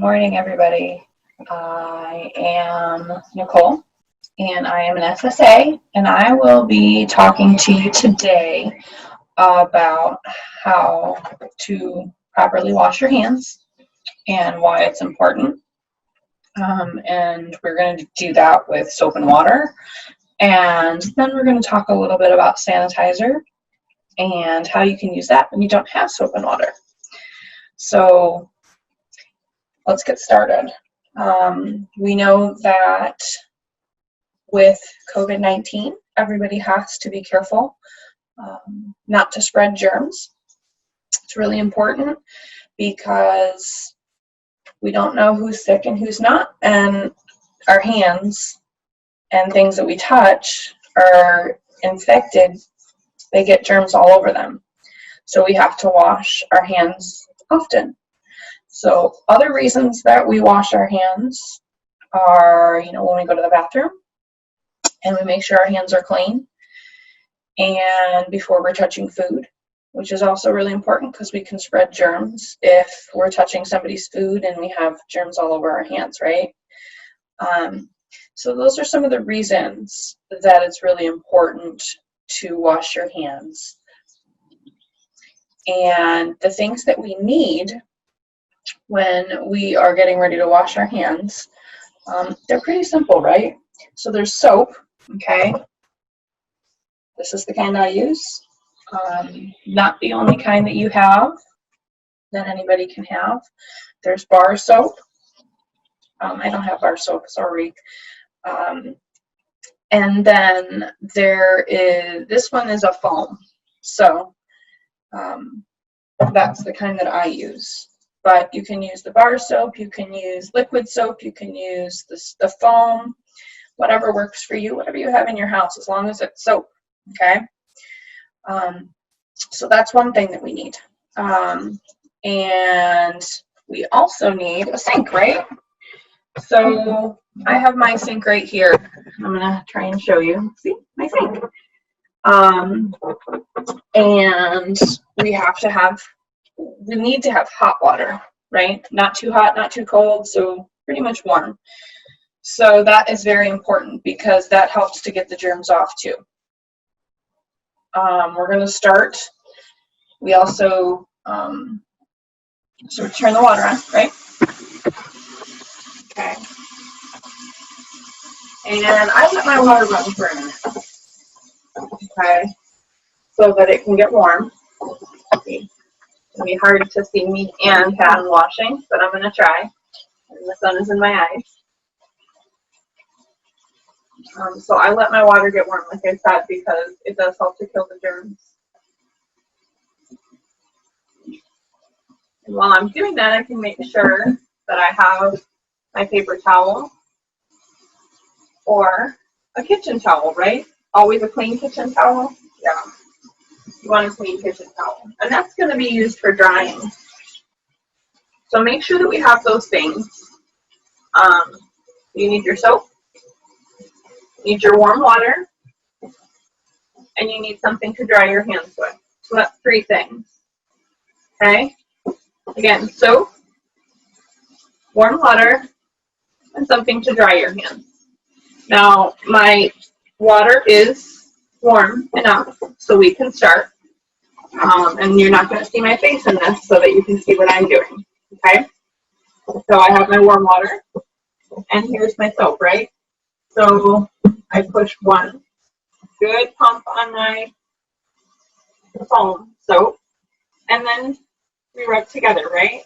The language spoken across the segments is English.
morning, everybody. I am Nicole, and I am an SSA, and I will be talking to you today about how to properly wash your hands and why it's important. And we're going to do that with soap and water, and then we're going to talk a little bit about sanitizer and how you can use that when you don't have soap and water. So let's get started. We know that with COVID-19, everybody has to be careful not to spread germs. It's really important because we don't know who's sick and who's not, and our hands and things that we touch are infected. They get germs all over them. So we have to wash our hands often. So other reasons that we wash our hands are, when we go to the bathroom and we make sure our hands are clean, and before we're touching food, which is also really important because we can spread germs if we're touching somebody's food and we have germs all over our hands, right? So those are some of the reasons that it's really important to wash your hands. And the things that we need when we are getting ready to wash our hands, they're pretty simple, right? So there's soap, okay? This is the kind I use. Not the only kind that you have, that anybody can have. There's bar soap. I don't have bar soap, sorry. And then this one is a foam. So that's the kind that I use. But you can use the bar soap, you can use liquid soap, you can use the foam, whatever works for you, whatever you have in your house, as long as it's soap, okay? So that's one thing that we need. And we also need a sink, right? So I have my sink right here. I'm gonna try and show you. See, my sink. And we need to have hot water, right? Not too hot, not too cold, so pretty much warm. So that is very important because that helps to get the germs off too. We're going to start. We also, so turn the water on, right? Okay. And I let my water run for a minute, okay, so that it can get warm. It's going to be hard to see me and hand washing, but I'm going to try. And the sun is in my eyes. So I let my water get warm, like I said, because it does help to kill the germs. And while I'm doing that, I can make sure that I have my paper towel or a kitchen towel, right? Always a clean kitchen towel. Yeah. You want a clean kitchen towel. And that's going to be used for drying. So make sure that we have those things. You need your soap, you need your warm water, and you need something to dry your hands with. So that's 3 things. Okay? Again, soap, warm water, and something to dry your hands. Now, my water is warm enough so we can start. And you're not going to see my face in this so that you can see what I'm doing. Okay? So I have my warm water, and here's my soap, right? So I push one good pump on my foam soap, and then we rub together, right?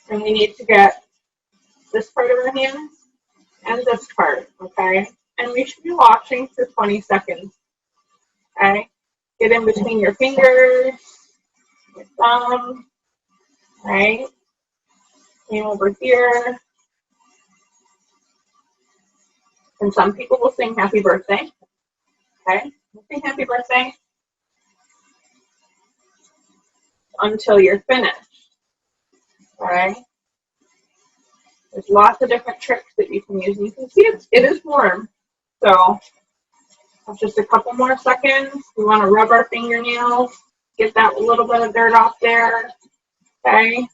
And we need to get this part of our hands and this part, okay? And we should be washing for 20 seconds, okay? Get in between your fingers, your thumb, right? Came over here. And some people will sing happy birthday, okay? We'll sing happy birthday until you're finished, all right? There's lots of different tricks that you can use. And you can see it is warm, so just a couple more seconds. We want to rub our fingernails, get that little bit of dirt off there, okay?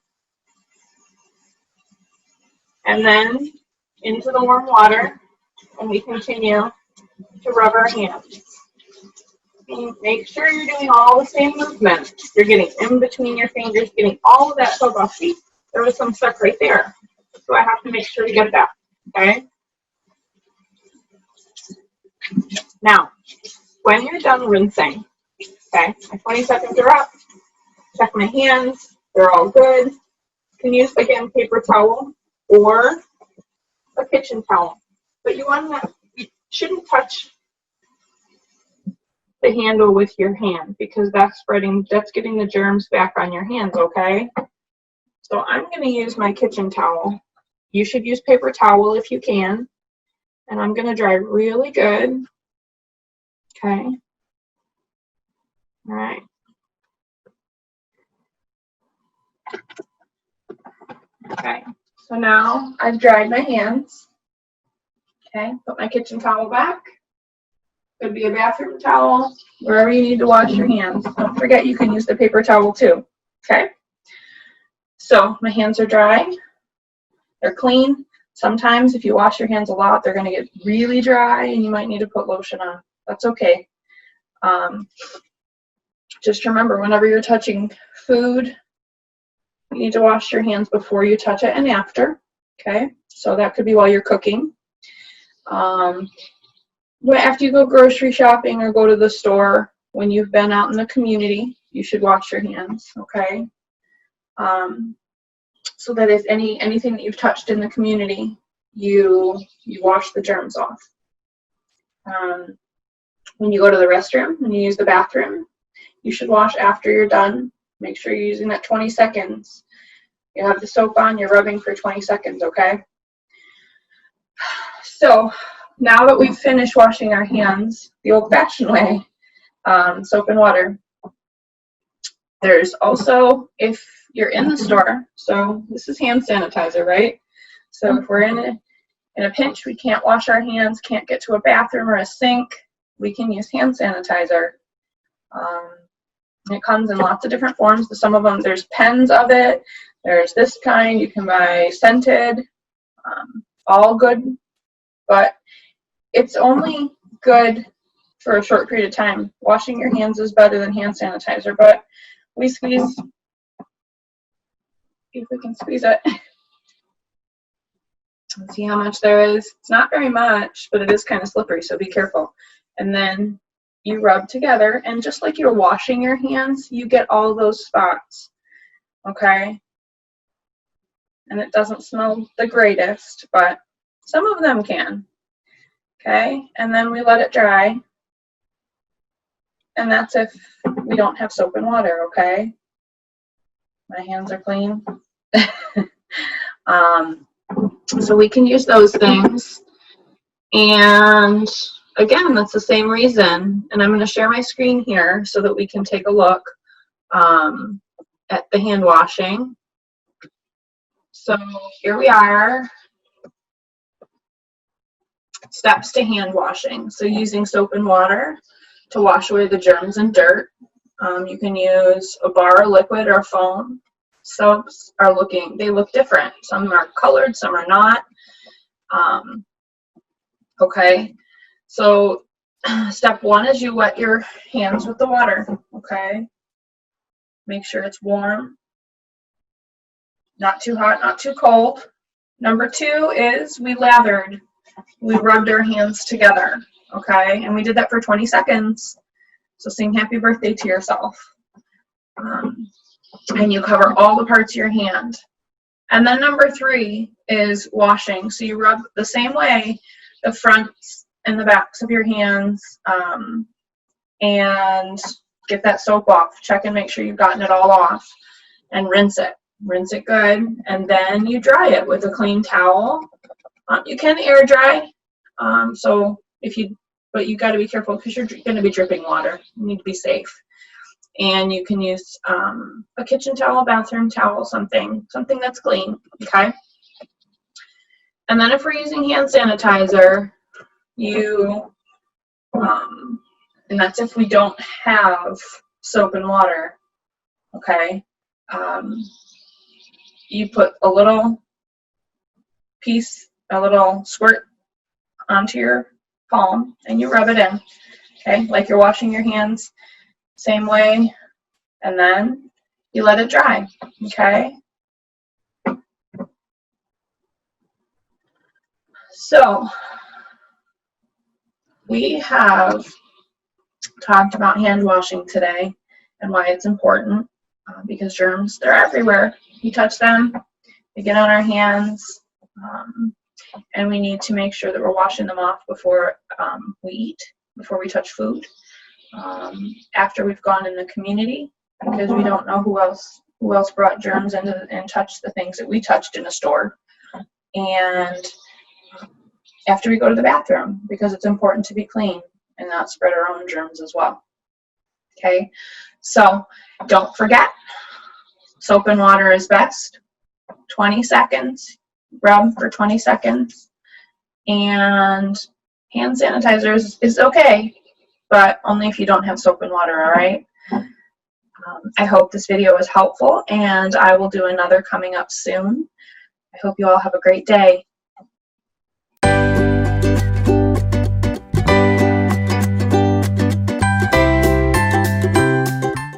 and then into the warm water, and we continue to rub our hands. And make sure you're doing all the same movements. You're getting in between your fingers, getting all of that soap off. See, there was some stuff right there. So I have to make sure to get that, okay? Now, when you're done rinsing, okay, my 20 seconds are up. Check my hands, they're all good. You can use, again, paper towel or a kitchen towel. But you shouldn't touch the handle with your hand because that's getting the germs back on your hands, okay? So I'm going to use my kitchen towel. You should use paper towel if you can. And I'm going to dry really good. Okay. All right. Okay. So now I've dried my hands. Okay. Put my kitchen towel back. Could be a bathroom towel, wherever you need to wash your hands. Don't forget you can use the paper towel too. Okay. So my hands are dry. They're clean. Sometimes if you wash your hands a lot, they're going to get really dry and you might need to put lotion on. That's okay. Just remember, whenever you're touching food, you need to wash your hands before you touch it and after. Okay, so that could be while you're cooking. After you go grocery shopping or go to the store, when you've been out in the community, you should wash your hands. Okay, so that if anything that you've touched in the community, you wash the germs off. When you go to the restroom, when you use the bathroom, you should wash after you're done. Make sure you're using that 20 seconds. You have the soap on, you're rubbing for 20 seconds, okay? So now that we've finished washing our hands the old-fashioned way, soap and water, there's also, if you're in the store, so this is hand sanitizer, right? So if we're in a pinch, we can't wash our hands, can't get to a bathroom or a sink, we can use hand sanitizer. It comes in lots of different forms. Some of them, there's pens of it. There's this kind. You can buy scented. All good, but it's only good for a short period of time. Washing your hands is better than hand sanitizer, but we squeeze. See if we can squeeze it. Let's see how much there is. It's not very much, but it is kind of slippery, so be careful. And then you rub together, and just like you're washing your hands, you get all those spots, okay? And it doesn't smell the greatest, but some of them can, okay? And then we let it dry, and that's if we don't have soap and water, okay? My hands are clean. So we can use those things, and again, that's the same reason, and I'm going to share my screen here so that we can take a look at the hand washing. So here we are, steps to hand washing. So using soap and water to wash away the germs and dirt. You can use a bar, a liquid, or a foam. Soaps they look different. Some are colored, some are not. Okay. So step one is you wet your hands with the water, okay? Make sure it's warm, not too hot, not too cold. Number two is we rubbed our hands together, okay? And we did that for 20 seconds. So sing happy birthday to yourself. And you cover all the parts of your hand. And then number three is washing. So you rub the same way the fronts and the backs of your hands, and get that soap off. Check and make sure you've gotten it all off, and rinse it. Rinse it good, and then you dry it with a clean towel. You can air dry, but you got to be careful because you're going to be dripping water. You need to be safe. And you can use a kitchen towel, bathroom towel, something that's clean, okay? And then if we're using hand sanitizer, and that's if we don't have soap and water, okay? You put a little piece, a little squirt onto your palm, and you rub it in, okay, like you're washing your hands, same way, and then you let it dry, okay? So we have talked about hand washing today and why it's important, because germs, they're everywhere. You touch them, they get on our hands, and we need to make sure that we're washing them off before we eat, before we touch food, after we've gone in the community, because we don't know who else brought germs into and touched the things that we touched in a store, and after we go to the bathroom, because it's important to be clean and not spread our own germs as well. Okay, so don't forget, soap and water is best. 20 seconds, rub for 20 seconds, and hand sanitizer is okay, but only if you don't have soap and water, all right? I hope this video was helpful, and I will do another coming up soon. I hope you all have a great day.